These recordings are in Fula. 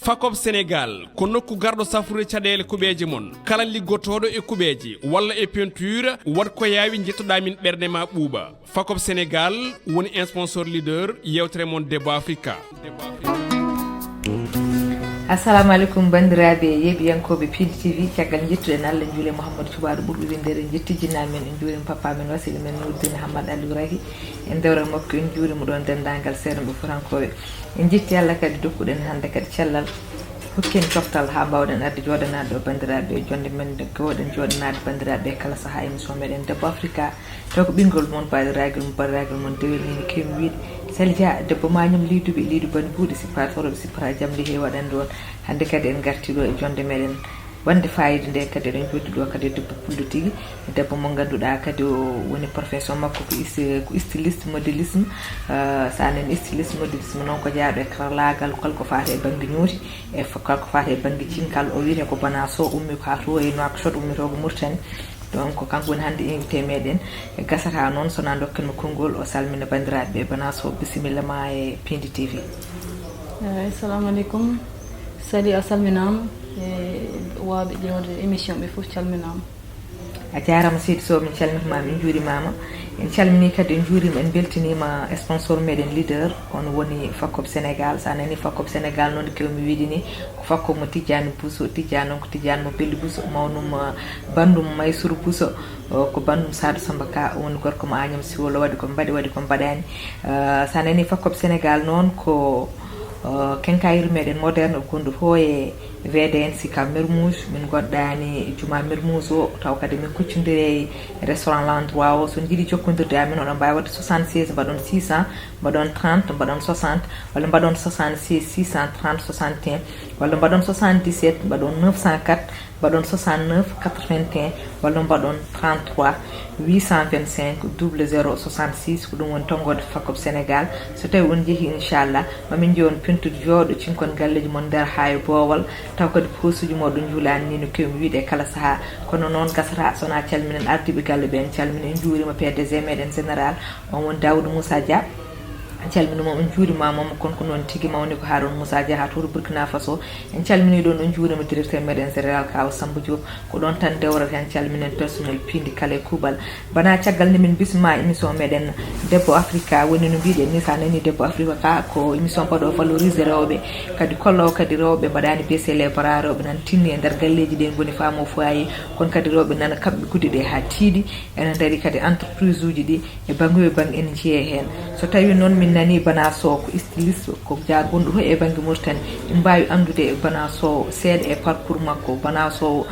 Fakob Sénégal ko nokku gardo safrude caɗele kuɓeje mon kala liggotoɗo e kuɓeje walla e peinture wat ko yawi jettoɗa min ɓerde ma ɓuuɓa Fakob Sénégal woni un sponsor leader yewtere mon Debbo Africa. assalamu aleykum bandiraɓe yeɓiyankoɓe Pidi TV caggal jettuɗen Allah juule Mouhamadou Toubaɗo ɓurɓe windere en jetti jinnaɓe men en juurima papa men wasila men Nurdine Hamad Aliou Rahi en dewral makko en juurima ɗon dendagal seeɗaɓe furankoɓe en jetti Allah kadi dokkuɗen hande kadi cellal hokken coftal ha mbawɗen arde joɗanade ɗo bandiraɓe jonde men gowɗen joɗanade bandiraɓe kala saaha émission meɗen Debbo Africa taw ko ɓinngol moon baɗiragol mon dewelnini kewmi wiide Selja debbo mañum liiduɓe liidu bani buuɗe sippatoroɓe sippata jaam lihe waɗande on hande kadi en garti ɗo e jonde meɗen wonde fayida nde kadi eɗen joddi ɗo kadi debbo pullo tigui debbo mo ganduɗa kadi o woni profession makko ko styliste modélisme sa nani styliste modélisme noon ko jaaɗo e karallagal kalko fate e banggue ñooti e kalko fate e banggue cinkal o wiyete ko Banaso ummi ko ha to e Nouakchott ummitogo Mauritanie donc kanko woni hande invité meɗen e gasata noon sona dokkanmo konngol o salmina bandiraɓe Banaso bisimilla ma e Pidi TV. Assalamu aleykum Sali a salminama e waɓe ƴewde émission ɓe foof calminama. A jarama seydi Sow min calmitimama en juurimama en calmini kadi en juurima en beltinima sponsor meɗen leader on woni Fakob Sénégal sa nani Fakob Sénégal noon kewmi wiide ni ko Fakob mo Tidiane Bousso Tidiane noon ko Tidiane mo Belli Bousso mawnum bandum Maysour Bousso ko bandum Sadou Samba Ka woni gorko mo Agnam Siwolo waɗi ko mbaɗani sa nani Fakob Sénégal noon ko kenkayri meɗen moderne gonɗo to e VDN Sika Mermoz min goɗɗani Juma Mermoz o taw kadi min kuccodiri restaurant l'endroit o so jiiɗi jokkodirde amin oɗon mbawi wadde 76 mbaɗon 600 mbaɗon 30 mbaɗon 60 walla mbaɗon 66 630 61 walla mbaɗon 77 mbaɗon 904 mbaɗon 69 81 walla mbaɗon 33 825 00 66 ko ɗum woni tonggode Fakob Sénégal so tawi on jeehi inchallah mamin jewon pentude jooɗo cinkon galleji mon nder ha e boowal taw kadi posuji moɗon juulani ni no kewmi wiide kala saaha kono noon gasata sona calminen ardiɓe galle ɓe en calmina en juurima PDG meɗen général on woni Daoudou Moussa Dia en calminima on juurimamamo konko noon tigui mawni ko Haroun Moussa Dia ha tour Burkina Faso en calmini ɗon on juurima directeur meɗen général Kaw Samba Diop ko ɗon tan dewrata en calminen personnel Pindi kala e kuuɓal bana caggal nde min bisma émission meɗen Debbo Africa woni no mbiɗen ni sa nani Debbo Africa ko émission mbaɗo valorisé rewɓe kadi kollowo kadi rewɓe mbaɗani baissé les bras rewɓe nan tinni e nder galleji ɗe goni famo foyer kono kadi rewɓe nana kamɓe gudde ɗe ha tiiɗi ene daari kadi entreprise uji ɗi e banggue ene jeeye hen so tawi noon min nani Banaso ko styliste ko jagonɗo to e banggue Mauritanie ɗum mbawi andude Banaso seeɗa e parcours makko Banaso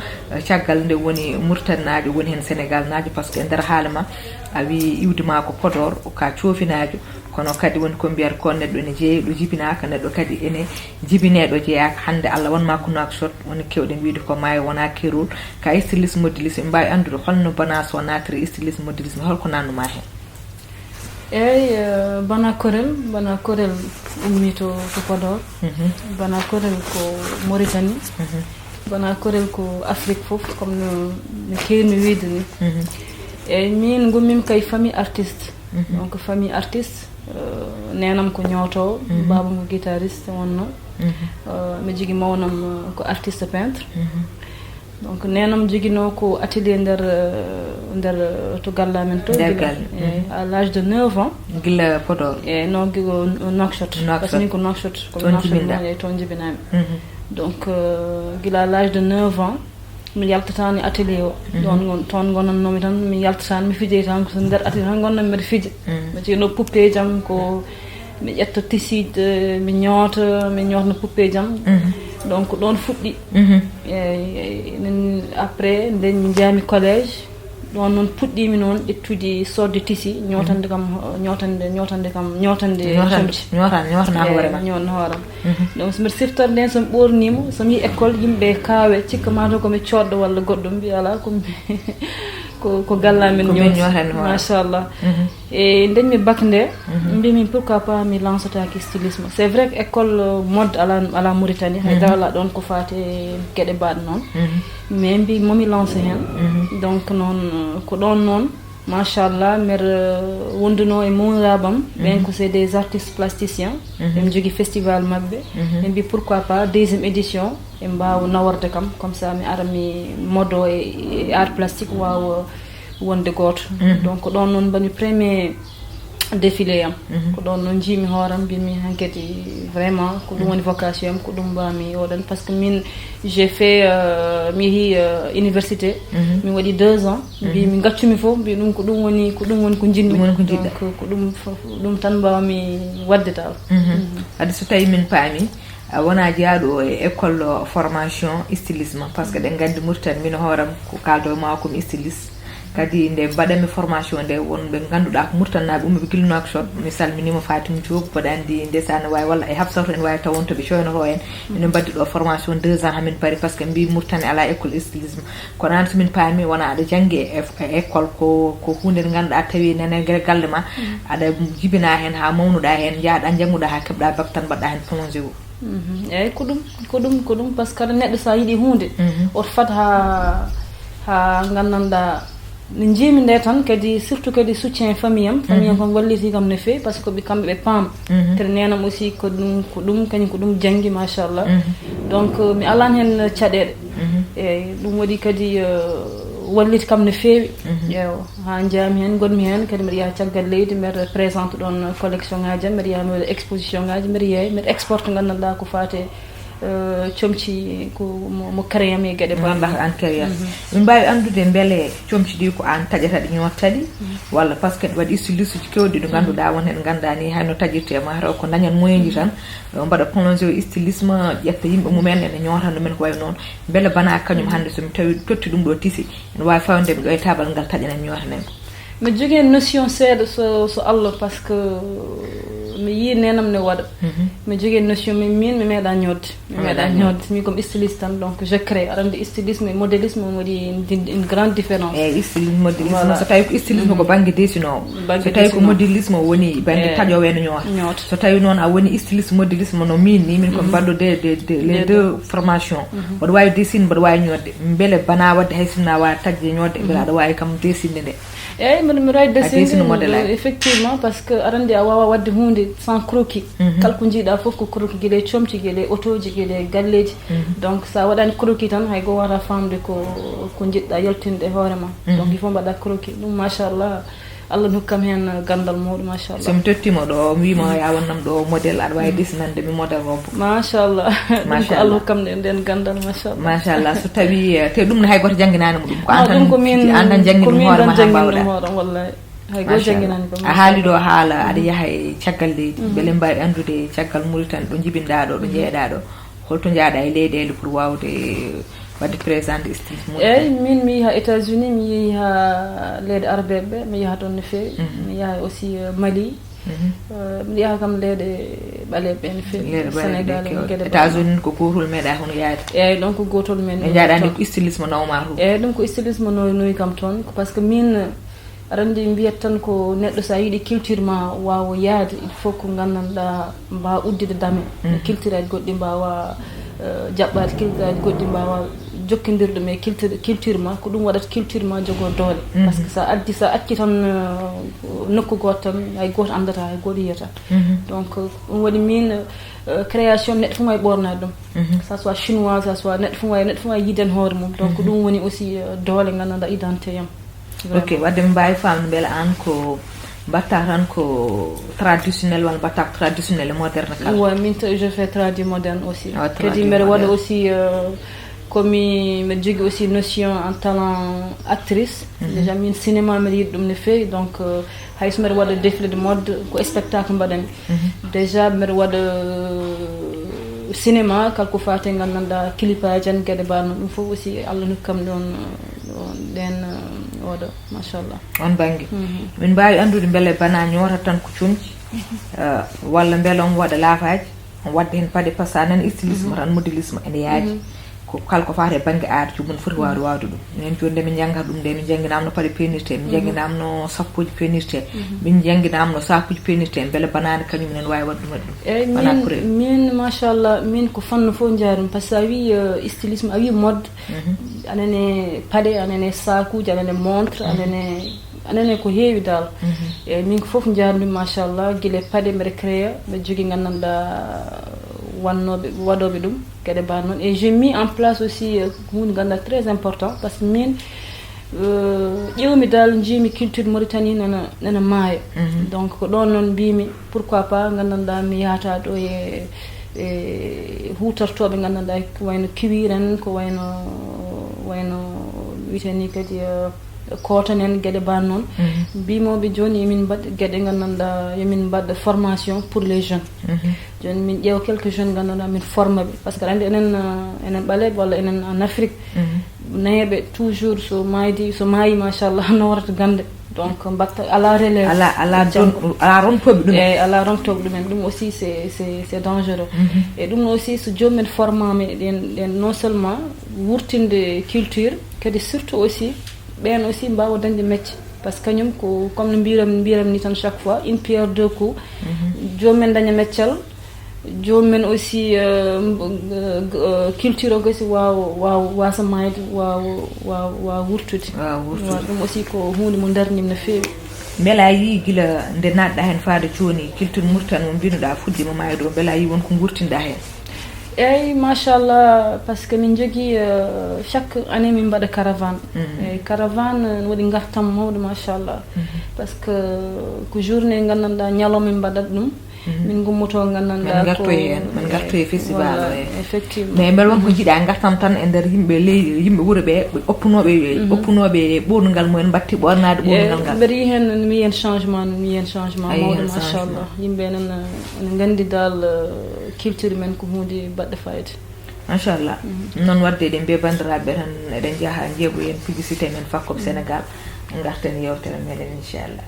caggal nde woni Mauritanie najo woni hen Sénégal najo par ce que e nder haala ma a wi iwdema ko Podor ka cofinajo kono kadi woni ko mbiyata ko neɗɗo ene jeeyi ɗo jibinaka neɗɗo kadi ene jibineɗo jeeyaka hande Allah wonma ko Nouakchott woni kewɗen wiide ko maayo wona kerol ka styliste modélisme mbawi andude holno Banaso natiri styliste modélisme holko nannuma hen. eyyi bana korel ummi to Podor bana korel ko Mauritanie bana korel ko Afrique foof comme no kewmi wiide ni eyyi min gummimi kay famille artiste donc famille artiste nenam ko ñootowo babam ko guitariste wonno mi jogui mawnam ko artiste peintre donc nenam joguino ko atelier nder to gallamen to à l'âge de 9 ans gila Podor e non gigo Nouakchott parce que ko Nouakchott ko ton jibinami donc gila à l'âge de 9 ans mi yaltatani atelier o toon gonannomi tan mi yaltatani mi fijoy tan ko nder atelier tan gonnami mbiɗa fiija mi jogino poupée jam ko mi ƴetta tiside mi ñoota no poupée jam donc ɗon fuɗɗi après nden mi jaami collége ɗon noon puɗɗimi noon ƴettude sorde tisi ñotande hooram donc somi siftorde nden somi ɓornima somi yi école yimɓe kaawe cikka mataw komi coɗɗo walla goɗɗo mbiya ala ko gallamen ñooti machallah e nden mi bac nde mbimi pourquoi pas mi lancetaki stylisme c'est vrai que école mode ala Mauritanie hay dawla ɗon ko fate gueɗe mbaɗe noon mais mbi momi lancé hen donc noon ko ɗon noon machallah mer wonduno e mourabam ben ko c'est des artistes plasticiens em jogi festival mabbe em bi pourquoi pas deuxième édition e mbaw naworde kam comme ça mi ara mi modo e art plastique waw wonde goto donc don non bani premier défilé am ko don non jimi horam bi mi hanketi vraiment ko dum woni vocation am ko dum bami odan parce que min j'ai fait mi université mi wadi 2 ans bi mi gaccumi fo bi dum ko dum woni ko jinmi donc ko dum tan bami wadde taw adi so tay min paami wona jaado e école formation stylisme parce que de gandi murtan min horam ko kaldo ma ko styliste kadi nde badami formation nde won be ganduda ko murtannabe umbe kilno action mi salminima Fatim Diop ko dandi ndesana way walla e habsawto en way tawonto be coynoto en min baddi do formation 2 ans hamin pari parce que mbi murtani ala école stylisme ko nan so min paami wona ada jange e école ko hunde ganduda tawi nene galle ma ada jibina hen ha mawnuda hen jaada janguda ha kebda baktan badda hen plongé goey ko dum parce que neddo sa yidi hunde o fat ha gandanda ni jimi nde tan kadi surtout kadi soutien famille ko walliti kam ne fe parce que bi kambe be pam ter nenam aussi ko dum kany ko dum jangi machallah donc mi alan hen tiadede e dum wadi kadi walliti kam ne fewi yew ha jami hen godmi hen kadi mi ya tiagal leydi mi présente don collection ngaji mi ya no exposition ngaji mi ya mi export gandanɗa ko fate comci ko mo créame gade bamba an créa min bawi andude bele comci di ko an tajata di ñottadi walla parce que wadi styliste ci kewdi do ganduda won hen gandani hayno tajirte ma raw ko dañan moyenji tan mbada plongé stylisme jetta yimbe mumen en ñotando men ko way non bele bana kanyum hande so mi tawi totti dum do tisi en way fawde do e tabal ngal tajana ñotanen mi jogi notion seede so Allah parce que mi yi nenam ne wada mi jogi notion mi meeda ñod mi comme styliste tan donc je crée arande stylisme et modélisme modi une grande différence stylisme modélisme so tawi ko stylisme ko bangi desino so tawi ko modélisme woni bangi tajo wen ñot so tawi non a woni stylisme modélisme no min ko bando les deux formations bod way desine bod way ñodde mbele bana wadde haysina wa tajje ñodde bela way kam desine de mi ray dessin effectivement parce que arande a wawa wadde hunde sans croquis kalko jida fof ko croquis gele chomci gele otoji gele galleji donc ça wadani croquis tan hay go wara famde ko jidda yaltinde hoorema donc il faut bada croquis dum machallah Allah hokkam hen gandal modum machallah so mi tottimo do wiima ya wonnam do model ad way dessinande mi model robo machallah Allah hokkam den gandal machallah so tawi te dum hay goto janginani mudum ko antan jangini hoore ma bawda wallahi hay go janginani ko a haali do haala ada yaha e caggal leydi bele mbawi andude caggal muritan do jibinda do jeeda do holto jaada e leydele pour wawde wadde présente stylisme min mi ha États-Unis mi ha leyde arbebe mi ha don ne fe mi ha aussi Mali mi ha kam leyde balebe ne fe Sénégal États-Unis ko gotol meda hono yaade donc gotol men e jaadande ko stylisme nawma dum ko stylisme no kam ton parce que min arandi mbiyat tan ko neddo sa yidi culture ma wawo yaade il faut ko gandanda ba uddide dame culture goddi bawa jabbade culture goddi bawa jokkindirde me culture ma ko dum wadat culture ma jogo dole parce que sa acci tan nokku gotan ay goto andata ay goto yeta donc on wadi min création net fu may borna dum ça soit chinois ça soit net fu may yiden hoore mum donc dum woni aussi dole gananda identité yam ok wadde mbay fam bel an ko batta tan ko traditionnel wala batta traditionnel moderne kala ouais min je fais tradi moderne aussi kadi mer wada aussi comme me jogi aussi notion en talent actrice déjà min cinéma me yidum ne fait donc hay mer wada défilé de mode ko spectacle mbadan déjà mer wada cinéma kalko faate ngannda clipage en gade barno dum fo aussi Allah nukkam don den odo machallah on bangi min bawi andude bele bana nyora tan ko cumci walla bele on wada lafaaji on wadde hen pade passanan stylisme tan modélisme ene yaaji ko kalko faate bangi art ci mun foti wawde dum en jonde min janga dum de min janginamno pade pénirte min janginamno sappoji pénirte min janginamno sakuji pénirte bele banane kanyum nen wawi wadde dum min machallah min ko fanno fo jaarum parce que wi stylisme wi mode anene pade anene sakuji anene montre anene anene ko heewi dal e min ko fof jaarmi machallah guila paɗe mbeɗa créa mbeɗa jogui gandanɗa waɗoɓe ɗum gueɗe ba noon et j'ai mis en place aussi hunde ganduɗa très important par ce que min ƴewmi dal jiimi culture Mauritanie nana maayo donc ko ɗon noon mbimi pourquoi pas gandanɗa mi yahata ɗo e hutortoɓe gandanɗa ko wayno cuir en ko wayno witeni kadi cotton en gueɗe ban noon mbimoɓe joni yomin mbaɗ gueɗe gandanɗa yomin mbaɗ formation pour les jeunes joni min ƴeewa quelques jeunes gandanɗa min forma ɓe par ce que aɗa andi enen ɓaleɓe walla enen en Afrique nayeɓe toujours so maayi machallah no warata gande donc mbatta ala relève ala romtoɓe ɗum eyyi ala romtoɓe ɗumen ɗum aussi c'est dangereux et ɗum aussi so jomumen formama ɗen non seulement wurtinde culture kadi surtout aussi ɓen aussi mbawa dañde métier par ce que kañum ko comme no mbiram ni tan chaque fois une pierre deux coups jomumen daña meccal jomumen aussi culture o gasi wasa mayde wawa wurtude ɗum aussi ko hunde mo darnim no feewi beela yi guila nde natɗa hen faade joni culture Mauritanie mo mbinoɗa fuddima mayde o beela yi wonko gurtinɗa hen eyyi machallah par ce que min jogui chaque année min mbaɗa caravane eyyi caravane ne waɗi gartam mawɗo machallah par ce que ko journée gandanɗa ñalawma min mbaɗat ɗum min gummoto gandanɗa ko man garto e festival effectivement mais mbel wonko jiiɗa gartam tan e nder yimɓe leydi yimɓe wuuro ɓe oppunoɓe ɓourngal mumen batti ɓornade ɓourngal ngal mbeɗa yi hen mi yen changement mawɗo machallah yimɓe ene gandi dal culture men ko hunde baɗɗo fayde machallah noon wadde eɗen mbiya bandiraɓe tan eɗen jaaha jeeɓoyen publicité men Fakob Sénégal garten yewtere meɗen inchallah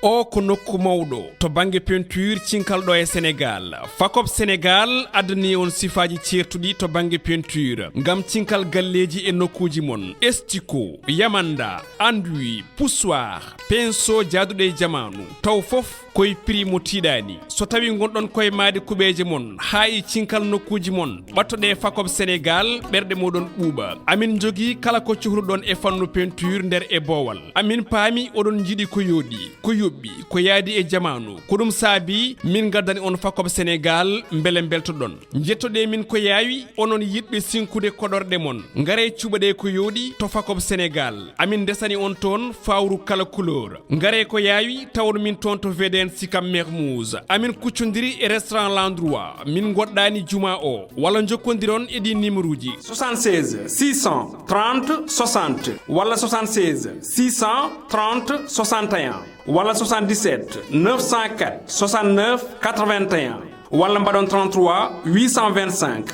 o ko nokku mawɗo to banggue peinture cinkalɗo e Sénégal Fakob Sénégal addani on sifaji certuɗi to banggue peinture ngam cinkal galleji e nokkuji mon estico yamanda enduit poussoir pinceau jaaduɗo e jamanu taw foof koye prix mo tiiɗani so tawi gonɗon koye maade kuɓeje mon ha e cinkal nokkuji mon ɓattoɗe Fakob Sénégal ɓerɗe moɗon ɓuuɓa amin jogui kala ko cohluɗon e fannu peinture nder e boowal amin paami oɗon jiiɗi ko yooɗi ko yoɓɓi ko yaadi e jamanu ko ɗum saabi min gaddani on Fakob Sénégal beele beltoɗon jettoɗe min ko yaawi onon yiɗɓe sinkude koɗorɗe mon ngare cuɓaɗe ko yooɗi to Fakob Sénégal amin desani on toon fawru kala couleur ngare ko yaawi tawon min toon to VDN Sicap Mermoz amin kuccodiri e restaurant l'endroit min goɗɗani juma o walla jokkodiron e ɗi numéro ji 76 630 60 walla 76 630 61 walla 77 904 69 81 walla mbaɗon 33 825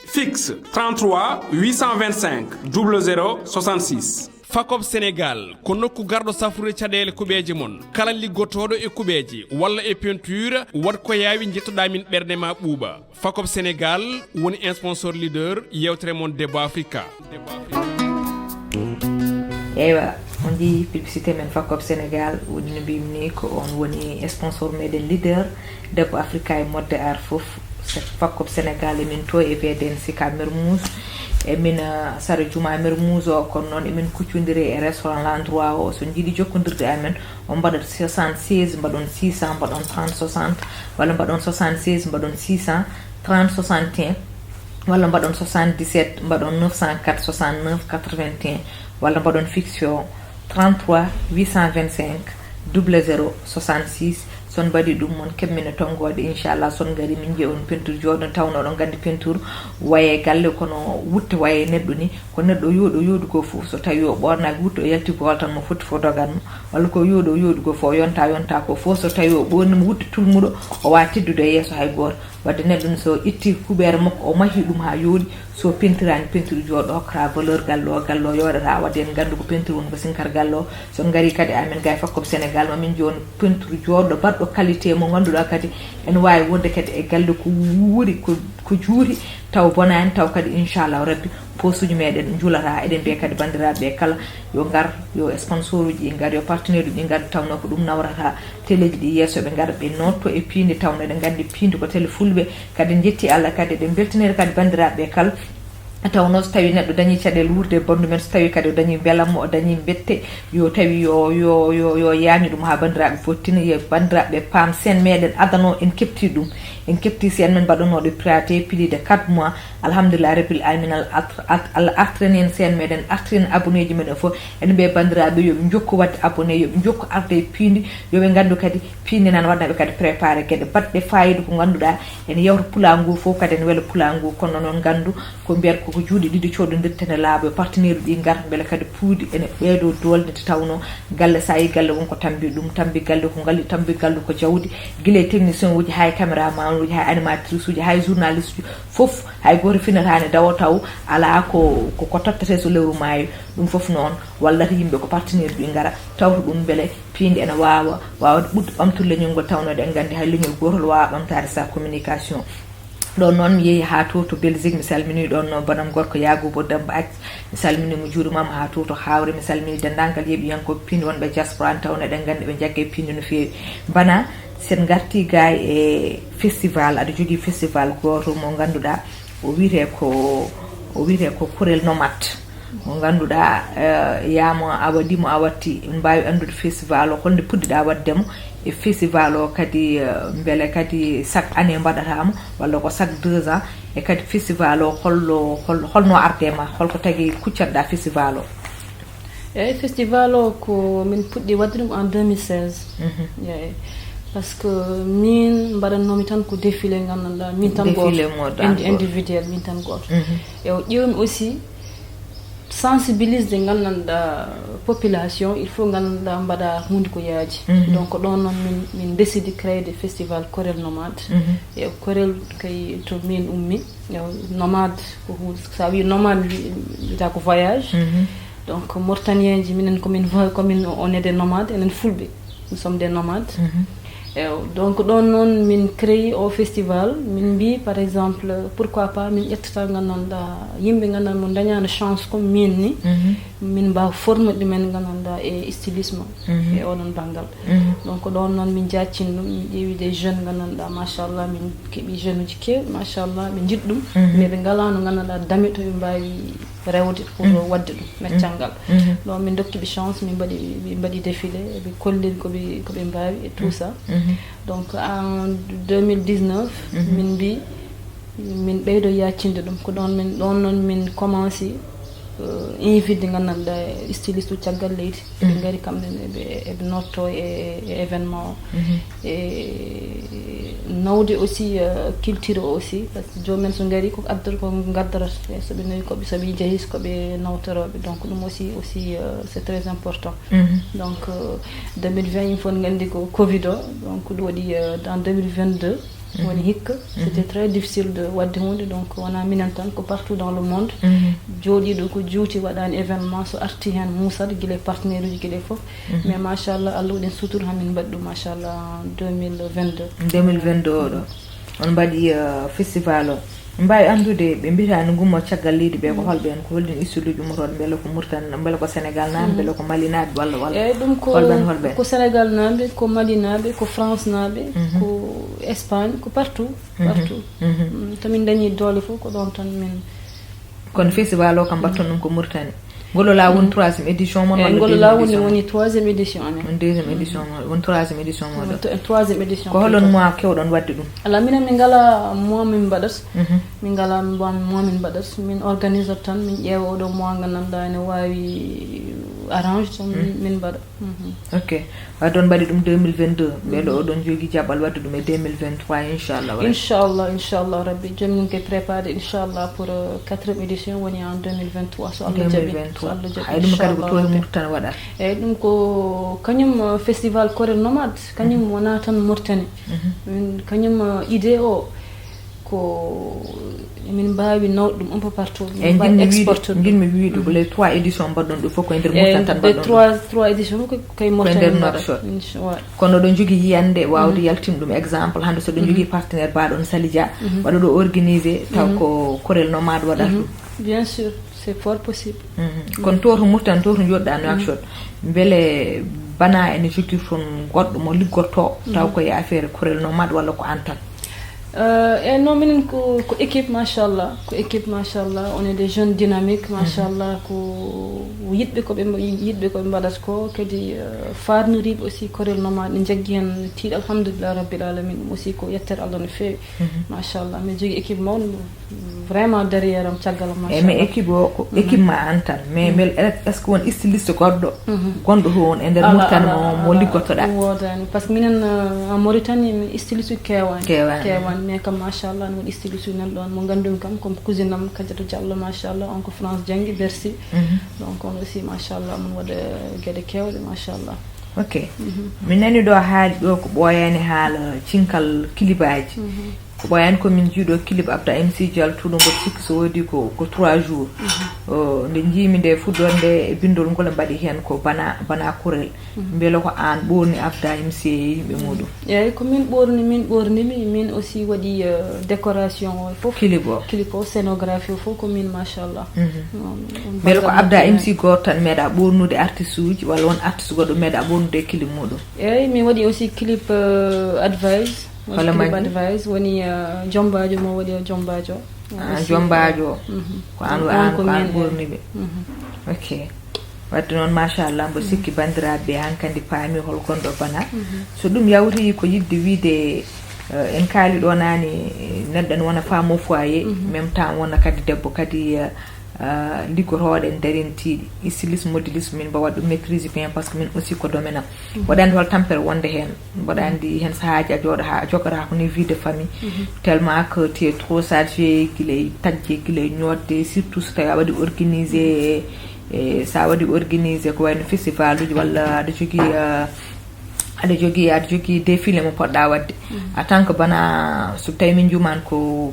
fixe 33 825 00 66 Fakob Sénégal ko nokku garɗo safrude caɗele kuɓeje mon kala liggotoɗo e kuɓeje walla e peinture wat ko yaawi jettoɗa min ɓerde ma ɓuuɓa Fakob Sénégal woni un sponsor leader yewtere mon Débat Africa eywa on jii publicité men Fakob Sénégal woni no mbimni ko on woni sponsor meɗen leader Débat Africa e modde art foof Fakob Sénégal emin to e VDN Sicap Mermoz emin sara juma Mermoz o kono noon emin kuccodiri e restaurant l'endroit o so jiiɗi jokkodirde amen on mbaɗat 76 mbaɗon 600 mbaɗon 30 60 walla mbaɗon 76 mbaɗon 600 30 61 walla mbaɗon 77 mbaɗon 904 69 81 walla mbaɗon fiction 33 825 00 66 son mbaɗi ɗum mon kemmina tonggode inchallah son gari min jeeyi on peinture joɗon tawno oɗon gandi peinture waye galle kono wutta waye neɗɗo ni ko neɗɗo yooɗo ko fof so tawi o ɓornaki wutta o yalti ko tan mo foti fo doganno walla ko yooɗo ko fo yonta ko fof so tawi o ɓornimo wutta tulmuɗo o wawa teddude e yeeso hay goto wadde neɗɗo ni so itti kuɓere makko o mahi ɗum ha yooɗi so pentirani peinture joɗo hokkata valeur gallo yoɗata wadde en gandu ko peinture woni ko sinkar gallo so gari kadi amen gay Fakob Sénégal mamin joni peinture joɗo baɗɗo qualité mo ganduɗa kadi en wawi wonde kadi e galle ko wuuri ko juuri taw bonani taw kadi inchallah rabbi posuji meɗen julata eɗen mbiya kadi bandiraɓe kala yo gar yo sponsor uji ɗi gar yo partenaire uji ɗi gar tawno ko ɗum nawrata téléji ɗi yesso ɓe gara ɓe notto e piinde tawno eɗen gandi piinde ko télé fulɓe kadi jetti Allah kadi eɗen beltinere kadi bandiraɓe kala tawno so tawi neɗɗo dañi caɗele wurde e bandu men so tawi kadi o dañi belammo o dañi bette yo tawi yo yañu ɗum ha bandiraɓe fottina yo bandiraɓe paam sen meɗen adano en kepti ɗum en kepti sen men mbaɗanoɗo praté plus de 4 mois alhamdulillah rabbil alamin Allah artren en sen meɗen artren abonné ji meɗen foof en ɓe bandiraɓe yoɓe jokku wadde abonné yoɓe jokku arde e piindi yoɓe gandu kadi piindi nan waɗnaɓe kadi préparé gueɗe baɗɗe fayida ko ganduɗa en yewta pula ngu fof kadi en weela pula ngu kono noon gandu ko mbiyata koko juuɗe ɗiɗi coɗodirdene laaɓa e partenaire ɗi garta beele kadi puudi ene ɓeydo dolde tawno galle sa yi galle wonko tambi ɗum tambi galle ko ngalli tambi galle ko jawdi guila technicien uji hay caméraman uji hay animatrice uji hay journaliste uji foof hay goto finatani dawa taw ala ko tottate so lewru maayo ɗum foof noon wallata yimɓe ko partenaire ɗi gara tawto ɗum beele piinde ene wawa ɓudde ɓamtude leñol ngol tawnode en gandi hay leñol gotol wawa ɓamtade sa communication ɗon noon mi yeehi ha to Belgique mi salmini ɗon bonam gorko Yagubo Demba Ac mi salmini mo juurimama ha to Hawre mi salmini dendagal yeeɓiyankoɓe piinde wonɓe diaspora an tawno eɗen gandi ɓe jagge piinde no feewi bana sen garti ga e festival aɗa jogui festival goto mo ganduɗa o wiyete ko Kurel Nomade mo ganduɗa yamo a waɗimo a watti mbawi andude festival o holde puɗɗiɗa waddemo e festival o kadi beele kadi chaque année mbaɗatamo walla ko chaque 2 ans e kadi festival o holno ardema holko tagui kuccatɗa festival o eyyi festival o ko min puɗɗi wadde ɗum en 2016 eyyi par ce que min mbaɗannomi tan ko défilé gandanɗa min tan goto individuel min tan goto e o ƴewmi aussi sensibilise gandanɗa population il faut gandanɗa mbaɗa hunde ko yaaji donc ɗon noon min décidi créede festival Kurel Nomade e Kurel kay to min ummi nomade ko hunde sa wi nomade wiyata ko voyage donc mauritanien ji minen komin on est des nomades enen fulɓe nous sommes des nomades donc ɗon noon min créé au festival min mbi par exemple pourquoi pas min ƴettata gandanɗa yimɓe gandanɗa mo dañano chance comme min ni min mbawa forme ɗumen gandanɗa e stylisme e oɗon banggal donc ɗon noon min jaccini ɗum min ƴeewi des jeunes gandanɗa machallah min keeɓi jeune uji kewɗi machallah ɓe jiɗɗum mais ɓe galano gandanɗa dame to ɓe mbawi rewde pour wadde ɗum meccal ngal donc min dokkiɓe chance min mbaɗi défilé ɓe kollin koɓe mbawi et tout ça donc en 2019 min mbi min ɓeydo yaccinde ɗum ko ɗon noon min commencé invité gandanɗa styliste caggal leydi ɓe gari kamɓe eɓe notto e événement o e nawde aussi culture o aussi par ce que jomumen so gari ko addata ko gaddarata soɓe nawi soɓe jeehi koɓe nawtoroɓe donc ɗum aussi c'est très important donc 2020 il faut gandi ko covid o donc ɗum waɗi dans 2022 woni hikka c'était très difficile de wadde hunde donc wona minen tan ko partout dans le monde jooɗiɗo ko juuti waɗani événement so arti hen musat guila partenaire uji gueɗe foof mais machallah Allah waɗen sutur hamin mbaɗi ɗum machallah 2022 oɗo on mbaɗi festival o mbawi andude ɓe mbitani gummo caggal leydi ɓe ko holɓe en ko hollin istuduji ummotoɗo beele ko Mauritanie beele ko Sénégal naɓe beele ko Mali naɓe walla eyyi ɗum ko Sénégal naɓe ko Mali naɓe ko France naɓe ko Espagne ko partout tamin dañi doole fof ko ɗon tan min kono festival o kam mbatton ɗum ko Mauritanie ngolo la woni 3e édition mon walla ngolo la woni 3e édition amen on 2e édition mon won 3e édition mon 3e édition ko holon mois kewɗon wadde ɗum ala minen min ngala mois min mbaɗat min ngala mois min mbaɗat min organise tan min ƴeewa oɗo mois gandanɗa ne wawi arrange tan min mbaɗa ok wadde on mbaɗi ɗum 2022 ɓeɗo oɗon jogui jaɓɓal wadde ɗum e 2023 inchallah rabbi joomum koye préparé inchallah pour 4e édition woni en 2023 so Allah jaaɓi hay ɗum kadi ko toye Mauritanie waɗat eyyi ɗum ko kañum festival Kurel Nomade kañum wona tan Mauritanie kañum idée o ko min mbawi nawde ɗum un peu partout min mbawi exporter guilmi wiide ko les 3 éditions mbaɗɗon ɗum fof koye nder Mauritanie tan mbaɗɗon 3 éditions koye Mauritanie kono ɗon jogui yiyande wawde yaltin ɗum exemple hande so ɗon jogui partenaire baɗon Salidia waɗa ɗo organisé taw ko Kurel Nomade waɗata ɗum bien sûr c'est fort possible kono to Mauritanie to joɗɗa Nouakchott beele bana ene jogui toon goɗɗo mo liggorto taw koye affaire Kurel Nomade walla ko an tan Et non, minen ko équipe machallah, on est des jeunes dynamiques machallah ko yitbe ko mbadat ko kadi farnoribe aussi korel nomade ne jaggi hen tiid alhamdulillah rabbil alamin aussi ko yetter Allah no fewi machallah mi jogi équipe mawn vraiment derrière am tiagal machallah mais équipe o ko équipe ma antan mais mel est ce que won styliste goddo gondo ho on e der Mauritanie mo liggotoda wodani parce que minen en Mauritanie mi styliste kewan mais kam machallah no styliste nan don mo gandum kam comme cousine am Kadiatou Diallo machallah on ko France jangi Bercy donc on aussi machallah mon wada gede kewde machallah. Ok. Min nani do haali do ko boyani haala cinkal kilibaji ko boyani ko min jiido clip abda MC Dial tudo ngo sikki so wodi ko 3 jours nde jimi de fuddonde e bindol ngol mbadi hen ko bana kurel mbelo ko an borni abda MC yimbe mudum eyi ko min borni min aussi wadi décoration fof clip o scénographie fof ko min machallah mbelo ko abda MC gotan meda bornude artiste uji wala won artiste goddo meda bornude clip mudum eyi mi wadi aussi clip advice wala advice woni jombajo mo wadi jombajo ko an borni be ok wadde non machallah mbo sikki bandiraɓe hankandi paami hol kondo bana so ɗum yawti ko yidde wiide en kaali ɗo nani neɗɗo ne wona femme au foyer même temps wona kadi debbo kadi liggotoɗo en darentiɗi stylisme modélisme min mbawa ɗum maîtrise bien parce que min aussi ko domaine am mboɗa andi hol tampere wonde hen mboɗa andi hen sahaji a jogata ko ni vie de famille tellement que tu es trop chargé guilay tajje guilay ñodde surtout so tawi a waɗi organisé sa waɗi organisé ko wayno festival uji walla aɗa jogui défilé mo poɗɗa wadde en tant que bana so tawi min jumani ko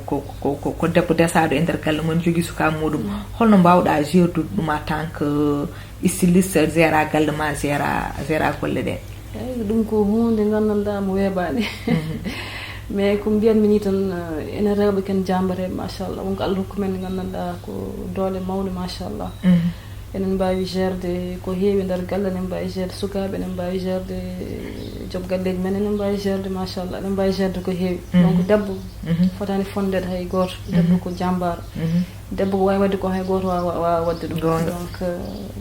debbo desaɗo e nder galle mon jogui suka muɗum holno mbawɗa gerdude ɗum en tant que styliste géra galle ma géra golle ɗe eyyi ɗum ko hunde gandanɗa mo weeɓani mais ko mbiyanmi ni tan ene rewɓe ken jambareɓe machallah wonko Allah hokku men gandanɗa ko doole mawde machallah enen mbawi gerde ko heewi nder galle enen mbawi gerde sukaɓe enen mbawi gerde joom galleji men enen mbawi gerde machallah enen mbawi gerde ko heewi donc debbo fotani fondede hay goto debbo ko jambaro debbo ko wawi wadde ko hay goto wawa wadde ɗum donc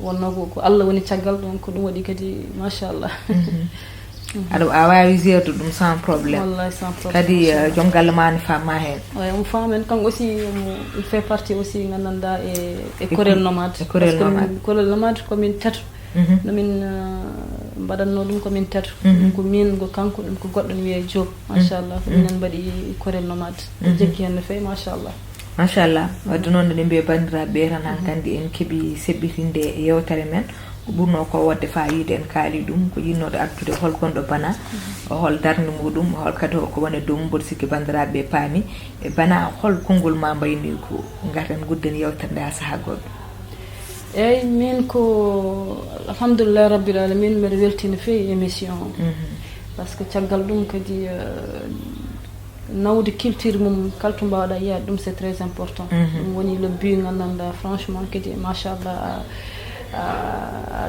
wonno ko Allah woni caggal donc ɗum waɗi kadi machallah aɗa a wawi gérde ɗum sans problème wallahi sans problème kadi joom galle ma ne famma hen ouais on femme en kanko aussi il fait partie aussi gandanɗa e korel nomade korel nomade komin tatu nomin mbaɗanno ɗum komin tatu ko min ko kanko ɗum ko goɗɗo ne wiye Diop machallah ko minen mbaɗi korel nomade jekki hen no fewi machallah wadde noon ɗe mbiye bandiraɓe tan hankandi en keeɓi seɓɓitinde e yewtere men ko ɓurno ko wadde fayide en kaali ɗum ko yinnoɗo addude hol gonɗo bana hol darde muɗum hol kadi ko woni dow mboɗo sikki bandiraɓe paami e bana hol konngol ma mbayni ko garten gudden yewtere nde ha saaha goɗɗo eyyi min ko alhamdulillah rabbil alamin mbiɗa welti no fewi émission par ce que caggal ɗum kadi nawde culture mum kala to mbawɗa yiyade ɗum c'est très important ɗum woni le but gandanɗa franchement kadi machallah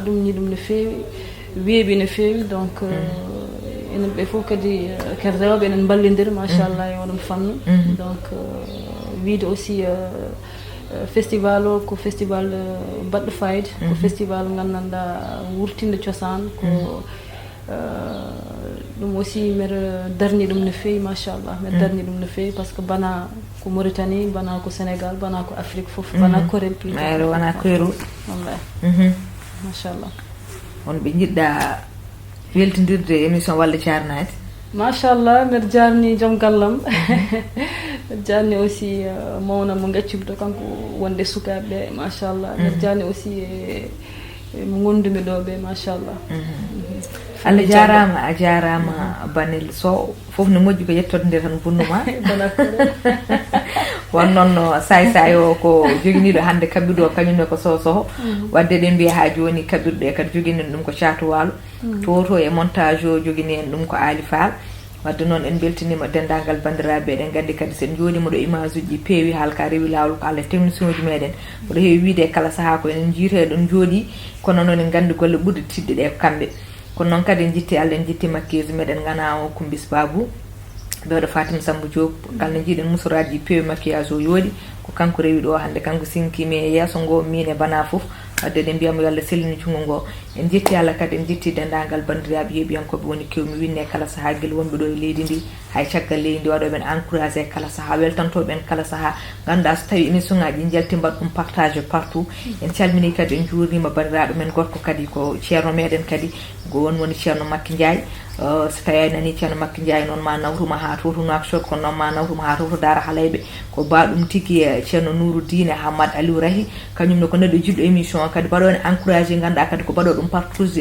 ɗum ni ɗum no fewi weeɓi no fewi donc enen ɓe fof kadi ken rewɓe enen ballodira machallah e oɗon fannu donc wiide aussi festival o ko festival baɗɗo fayida ko festival gandanɗa wurtinde cosaan ko ɗum aussi mbeɗa darni ɗum no fewi machallah mbeɗa darni ɗum no fewi par ce que bana ko Mauritanie bana ko Sénégal bana ko Afrique fof bana Korel mayre wona koyru wallahi machallah on ɓe jiɗɗa weltodirde émission walla jarnade machallah mbeɗa jarni joom gallam mbeɗa jarni aussi mawna mo gaccubɗo kanko wonde sukaɓeɓe machallah mbeɗa jarni aussi mo gondumi ɗo ɓe machallah Allah jarama a jarama Banel Sow fof ne moƴƴi ko yettode nde tan bonnuma won noon say o ko joginiɗo hande kaɓirɗo o kañumne ko soho wadde ɗen mbiya ha joni kaɓirɗo e kadi joguinen ɗum ko Thiatou Walo to e montage o jogini en ɗum ko Ali Fall wadde noon en beltinima dendagal bandiraɓe eɗen gandi kadi sen joɗima ɗo image uji peewi haala ka rewi lawol ko Allah technicien uji meɗen oɗo heewi wiide kala saaha ko enen jiiteɗon jooɗi kono noon en gandi golle ɓurɗe tidde ɗe ko kamɓe kono noon kadi en jitti Allah en jitti makkise meɗen gana o Kumbis Babou ɓewɗo Fatima Samba Diop kalno jiiɗen musuraji peewi maquillage o yooɗi ko kanko rewi ɗo hannde kanko sinkimi e yesso ngo min e bana fof wadde eɗen mbiyamo yo Allah sellini cungo ngo en jetti Allah kadi en jetti dendagal bandiraɓe heeɓiyankoɓe woni kewmi winne kala saaha guel wonɓe ɗo e leydi ndi hay caggal leydi ndi waɗoɓen encouragé kala saaha weltantoɓen kala saaha ganduɗa so tawi émission ngaji ɗi jalti mbaɗa ɗum partage partout en calmini kadi en jurnima bandiraɗo men gorko kadi ko ceerno meɗen kadi go woni ceerno Makky Ndiaye so tawi a nani ceerno Makky Ndiaye noon ma nawruma ha toto Nouakchott kono noon ma nawruma ha toto Dara Halayɓe ko baɗum tigui ceerno Nouroudine Hamad Aliou Rahi kañumne ko neɗɗo jiɗɗo émission o kadi mbaɗone encouragé ganduɗa kadi ko mbaɗo ɗum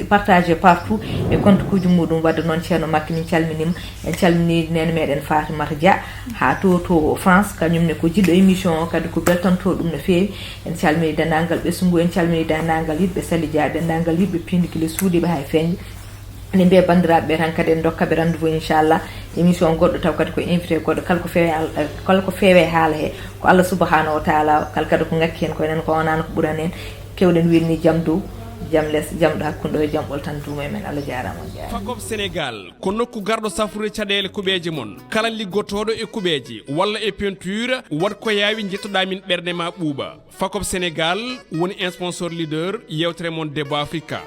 partagé partout e compte kuji muɗum wadde noon ceerno Makky min calminima en calmini nene meɗen Fatimata Dia ha to France kañumne ko jiɗɗo émission o kadi ko beltanto ɗum no fewi en calmini dendagal ɓesgu en calmini dendagal yidɓe Sali Dia dendagal yidɓe Pindikile suudiɓe hay feñde ene mbiya bandiraɓe tan kadi en dokkaɓe rendez-vous inchallah émission goɗɗo taw kadi ko invité goɗɗo kala ko feewe haala he ko Allah subahanahu wa taala kala kadi ko ngakki hen ko enen ko wonano ko ɓuurani en kewɗen wirni jaam dow jaam less jaam ɗo hakkude e jaam ɓoltan duuma men Allah jarama on jarama Fakob Sénégal ko nokku garɗo safrude caɗele kuɓeje mon kala liggotoɗo e kuɓeje walla e peinture wat ko yawi jettoɗa min ɓerde ma ɓuuɓa Fakob Sénégal woni sponsor leader yewtere mon Débat Africa